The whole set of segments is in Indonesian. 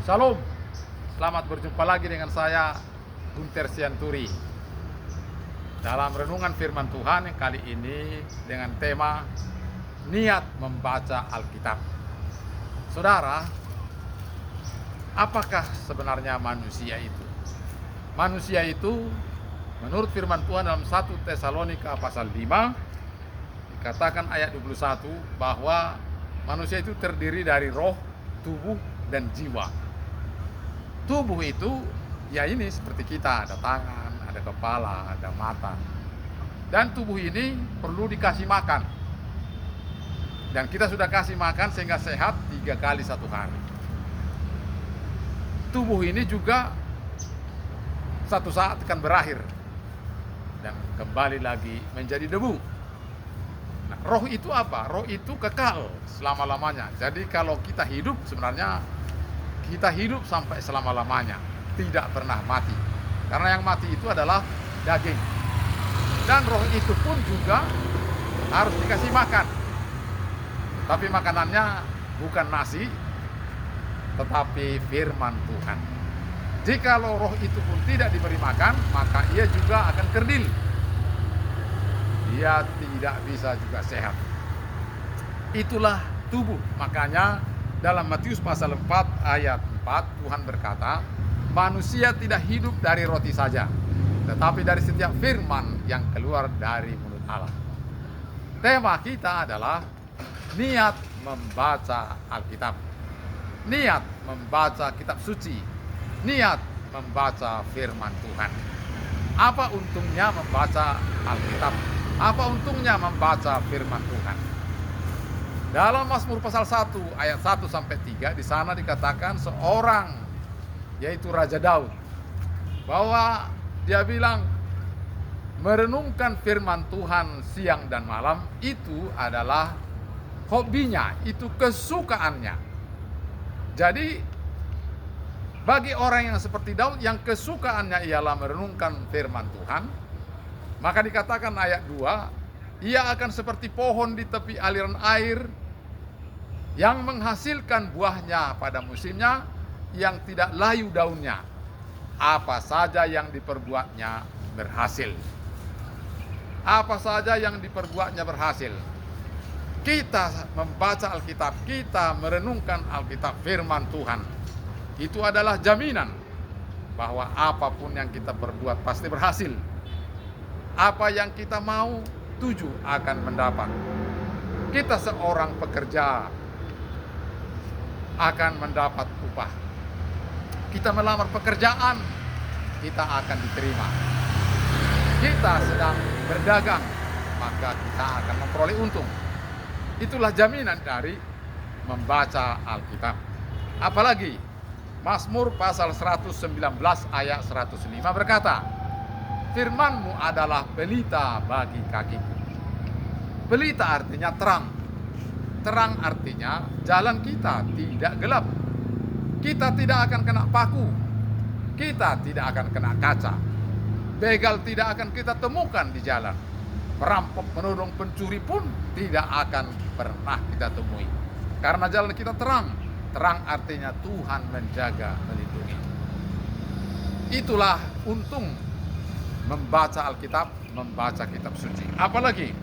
Shalom, selamat berjumpa lagi dengan saya Gunter Sianturi dalam renungan firman Tuhan yang kali ini dengan tema niat membaca Alkitab. Saudara, apakah sebenarnya manusia itu? Manusia itu menurut firman Tuhan dalam 1 Tesalonika pasal 5 dikatakan ayat 21 bahwa manusia itu terdiri dari roh, tubuh, dan jiwa. Tubuh itu ya ini seperti kita, ada tangan, ada kepala, ada mata. Dan tubuh ini perlu dikasih makan. Dan kita sudah kasih makan sehingga sehat 3 kali 1 hari. Tubuh ini juga satu saat akan berakhir dan kembali lagi menjadi debu. Nah, roh itu apa? Roh itu kekal selama-lamanya. Jadi kalau kita hidup sebenarnya kita hidup sampai selama-lamanya, tidak pernah mati. Karena yang mati itu adalah daging. Dan roh itu pun juga harus dikasih makan. Tapi makanannya bukan nasi, tetapi firman Tuhan. Jikalau roh itu pun tidak diberi makan, maka ia juga akan kerdil. Dia tidak bisa juga sehat. Itulah tubuh. Makanya dalam Matius pasal 4 ayat 4 Tuhan berkata, manusia tidak hidup dari roti saja, tetapi dari setiap firman yang keluar dari mulut Allah. Tema kita adalah niat membaca Alkitab. Niat membaca kitab suci. Niat membaca firman Tuhan. Apa untungnya membaca Alkitab? Apa untungnya membaca firman Tuhan? Dalam Mazmur pasal 1 ayat 1 sampai 3 di sana dikatakan seorang yaitu Raja Daud bahwa dia bilang merenungkan firman Tuhan siang dan malam itu adalah hobinya, itu kesukaannya. Jadi bagi orang yang seperti Daud yang kesukaannya ialah merenungkan firman Tuhan, maka dikatakan ayat 2, ia akan seperti pohon di tepi aliran air yang menghasilkan buahnya pada musimnya, yang tidak layu daunnya. Apa saja yang diperbuatnya berhasil. Apa saja yang diperbuatnya berhasil. Kita membaca Alkitab, kita merenungkan Alkitab firman Tuhan. Itu adalah jaminan bahwa apapun yang kita perbuat pasti berhasil. Apa yang kita mau tuju akan mendapat. Kita seorang pekerja akan mendapat upah. Kita melamar pekerjaan, kita akan diterima. Kita sedang berdagang, maka kita akan memperoleh untung. Itulah jaminan dari membaca Alkitab. Apalagi Mazmur pasal 119 ayat 105 berkata, firman-Mu adalah pelita bagi kakiku. Pelita artinya terang. Terang artinya jalan kita tidak gelap. Kita tidak akan kena paku. Kita tidak akan kena kaca. Begal tidak akan kita temukan di jalan. Perampok, penodong, pencuri pun tidak akan pernah kita temui. Karena jalan kita terang. Terang artinya Tuhan menjaga, melindungi. Itulah untung membaca Alkitab, membaca kitab suci. Apalagi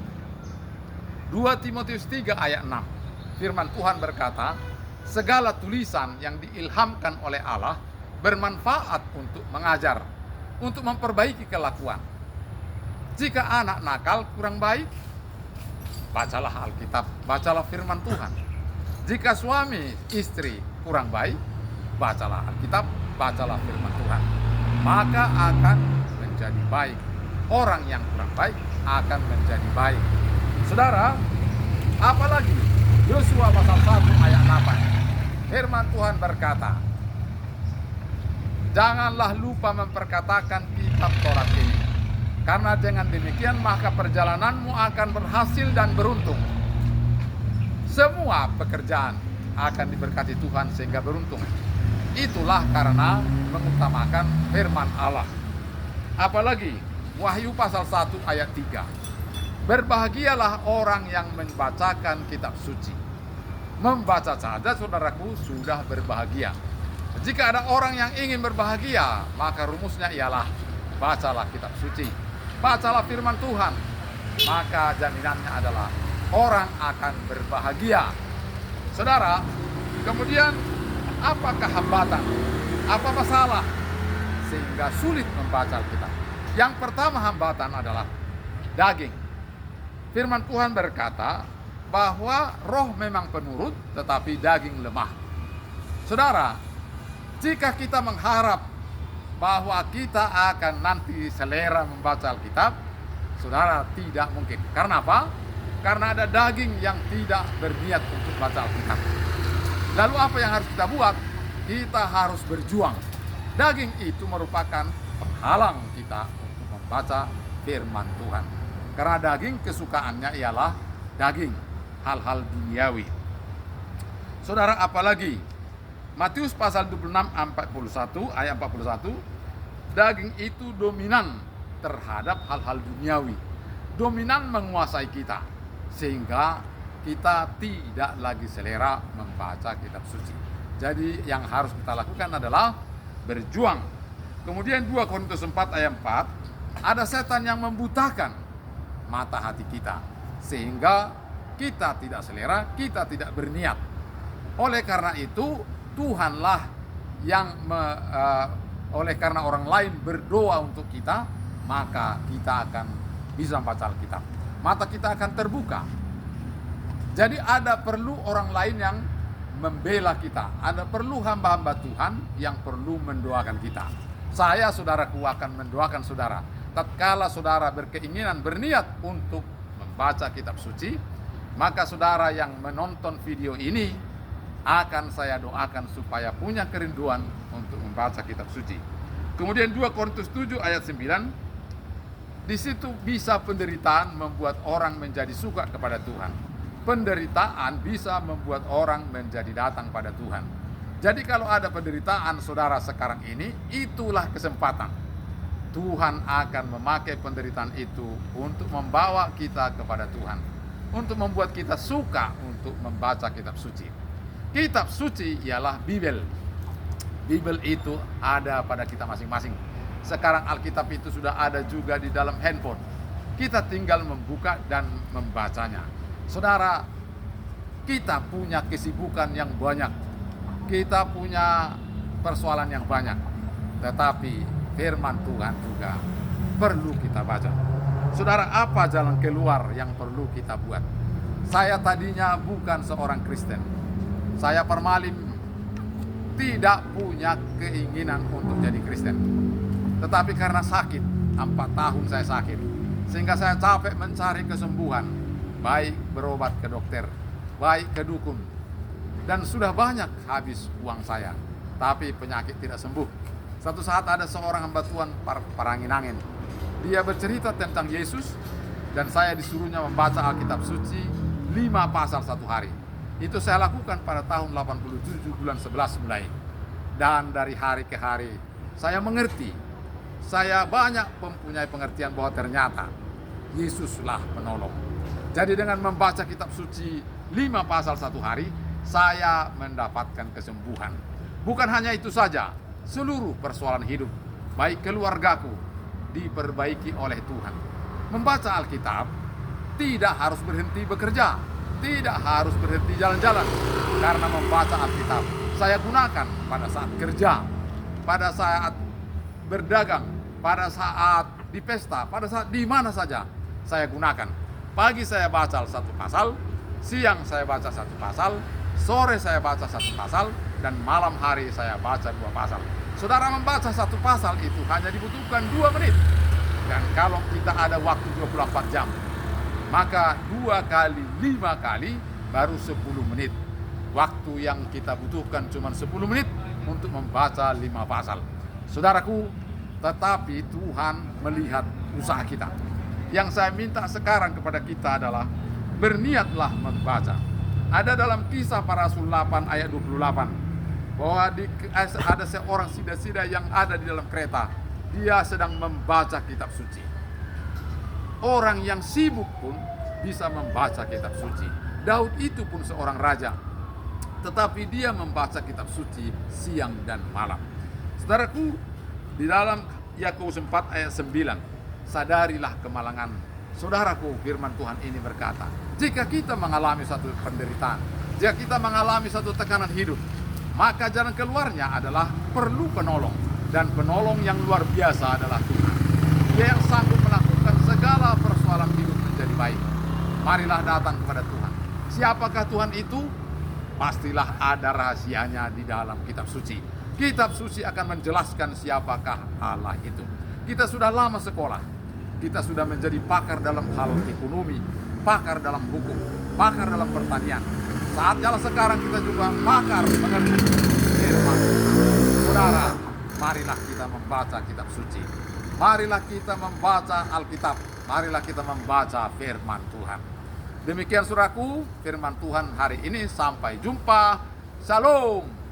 2 Timotius 3 ayat 6. Firman Tuhan berkata, segala tulisan yang diilhamkan oleh Allah bermanfaat untuk mengajar, untuk memperbaiki kelakuan. Jika anak nakal kurang baik, bacalah Alkitab, bacalah firman Tuhan. Jika suami istri kurang baik, bacalah Alkitab, bacalah firman Tuhan. Maka akan menjadi baik. Orang yang kurang baik akan menjadi baik. Saudara, apalagi Yosua pasal 1 ayat 8. Firman Tuhan berkata, janganlah lupa memperkatakan kitab Taurat ini, karena dengan demikian maka perjalananmu akan berhasil dan beruntung. Semua pekerjaan akan diberkati Tuhan sehingga beruntung. Itulah karena mengutamakan firman Allah. Apalagi Wahyu pasal 1 ayat 3. Berbahagialah orang yang membacakan kitab suci. Membaca saja saudaraku sudah berbahagia. Jika ada orang yang ingin berbahagia, maka rumusnya ialah bacalah kitab suci, bacalah firman Tuhan, maka jaminannya adalah orang akan berbahagia. Saudara, kemudian apakah hambatan? Apa masalah sehingga sulit membaca Alkitab? Yang pertama hambatan adalah daging. Firman Tuhan berkata bahwa roh memang penurut, tetapi daging lemah. Saudara, jika kita mengharap bahwa kita akan nanti selera membaca Alkitab, saudara, tidak mungkin. Karena apa? Karena ada daging yang tidak berniat untuk baca Alkitab. Lalu apa yang harus kita buat? Kita harus berjuang. Daging itu merupakan penghalang kita untuk membaca firman Tuhan. Karena daging kesukaannya ialah daging, hal-hal duniawi. Saudara, apalagi Matius pasal 26 ayat 41, daging itu dominan terhadap hal-hal duniawi, dominan menguasai kita, sehingga kita tidak lagi selera membaca kitab suci. Jadi yang harus kita lakukan adalah berjuang. Kemudian 2 Korintus 4 ayat 4, ada setan yang membutakan mata hati kita, sehingga kita tidak selera, kita tidak berniat. Oleh karena itu, Tuhanlah yang oleh karena orang lain berdoa untuk kita, maka kita akan bisa membaca Alkitab. Mata kita akan terbuka. Jadi ada perlu orang lain yang membela kita. Ada perlu hamba-hamba Tuhan yang perlu mendoakan kita. Saya, saudaraku, akan mendoakan saudara. Tatkala saudara berkeinginan, berniat untuk membaca kitab suci, maka saudara yang menonton video ini akan saya doakan supaya punya kerinduan untuk membaca kitab suci. Kemudian 2 Korintus 7 ayat 9, di situ bisa penderitaan membuat orang menjadi suka kepada Tuhan. Penderitaan bisa membuat orang menjadi datang pada Tuhan. Jadi kalau ada penderitaan saudara sekarang ini, itulah kesempatan. Tuhan akan memakai penderitaan itu untuk membawa kita kepada Tuhan, untuk membuat kita suka untuk membaca kitab suci. Kitab suci ialah Bibel. Bibel itu ada pada kita masing-masing. Sekarang Alkitab itu sudah ada juga di dalam handphone. Kita tinggal membuka dan membacanya. Saudara, kita punya kesibukan yang banyak. Kita punya persoalan yang banyak. Tetapi firman Tuhan juga perlu kita baca. Saudara, apa jalan keluar yang perlu kita buat? Saya tadinya bukan seorang Kristen. Saya permalin tidak punya keinginan untuk jadi Kristen. Tetapi karena sakit, 4 tahun saya sakit, sehingga saya capek mencari kesembuhan, baik berobat ke dokter, baik ke dukun, dan sudah banyak habis uang saya, tapi penyakit tidak sembuh. Satu saat ada seorang hamba Tuhan Parangin-Angin. Dia bercerita tentang Yesus, dan saya disuruhnya membaca Alkitab suci 5 pasal 1 hari. Itu saya lakukan pada tahun 87 bulan 11 mulai. Dan dari hari ke hari saya mengerti. Saya banyak mempunyai pengertian bahwa ternyata Yesuslah penolong. Jadi dengan membaca kitab suci 5 pasal 1 hari, saya mendapatkan kesembuhan. Bukan hanya itu saja, seluruh persoalan hidup, baik keluargaku, diperbaiki oleh Tuhan. Membaca Alkitab tidak harus berhenti bekerja, tidak harus berhenti jalan-jalan. Karena membaca Alkitab saya gunakan pada saat kerja, pada saat berdagang, pada saat di pesta, pada saat di mana saja saya gunakan. Pagi saya baca 1 pasal, siang saya baca 1 pasal, sore saya baca 1 pasal, dan malam hari saya baca 2 pasal. Saudara, membaca 1 pasal itu hanya dibutuhkan 2 menit. Dan kalau kita ada waktu 24 jam, maka 2 kali 5 kali baru 10 menit. Waktu yang kita butuhkan cuma 10 menit untuk membaca 5 pasal. Saudaraku, tetapi Tuhan melihat usaha kita. Yang saya minta sekarang kepada kita adalah berniatlah membaca. Ada dalam Kisah Para Rasul 8 ayat 28 bahwa ada seorang sida-sida yang ada di dalam kereta. Dia sedang membaca kitab suci. Orang yang sibuk pun bisa membaca kitab suci. Daud itu pun seorang raja. tetapi dia membaca kitab suci siang dan malam. Saudaraku, di dalam Yakobus 4 ayat 9, sadarilah kemalangan saudaraku, firman Tuhan ini berkata, jika kita mengalami satu penderitaan, jika kita mengalami satu tekanan hidup, maka jalan keluarnya adalah perlu penolong. Dan penolong yang luar biasa adalah Tuhan. Dia yang sanggup melakukan segala persoalan hidup menjadi baik. Marilah datang kepada Tuhan. Siapakah Tuhan itu? Pastilah ada rahasianya di dalam kitab suci. Kitab suci akan menjelaskan siapakah Allah itu. Kita sudah lama sekolah. Kita sudah menjadi pakar dalam hal ekonomi, pakar dalam hukum, pakar dalam pertanian. Saatnya sekarang kita juga pakar mengerti firman. Saudara, marilah kita membaca kitab suci. Marilah kita membaca Alkitab. Marilah kita membaca firman Tuhan. Demikian saudaraku, firman Tuhan hari ini. Sampai jumpa. Shalom.